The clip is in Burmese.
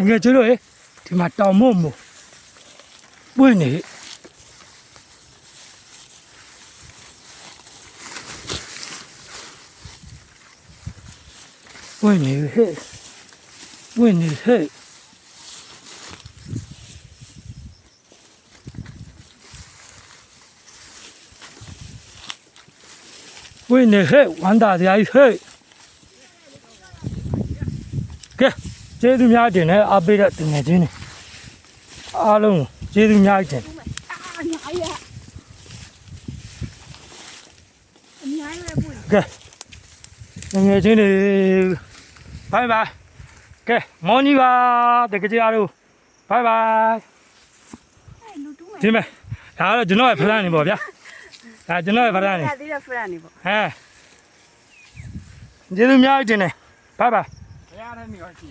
ငယ်ကျတော့ဒီမှာတောင်မို့မို့ပွင့်နေပွင့်နေဟဲ့ပွင့်နေဟဲ့ပွင့်နေဟဲ့ဝမ်းသာစရာကြီးဟဲ့ကဲကျေးဇူးများတင်တယ်အားပေးတဲ့တငယ်ချင်းတွေအားလုံးကျေးဇူးများတင် ကဲငယ်ချင်းတွေဘိုင်ဘိုင်ကဲမော်နီပါတကယ်ကြရတော့ဘိုင်ဘိုင်ဒီမဲ့ဒါတော့ကျွန်တော်ရဲ့ဖရန်နေပေါ့ဗျာဒါကျွန်တော်ရဲ့ဖရန်နေဒီရဖရန်နေပေါ့ဟဲကျေးဇူးများတင်တယ်ဘိုင်ဘိုင် ဘယ်ရတဲ့နေရောရှိ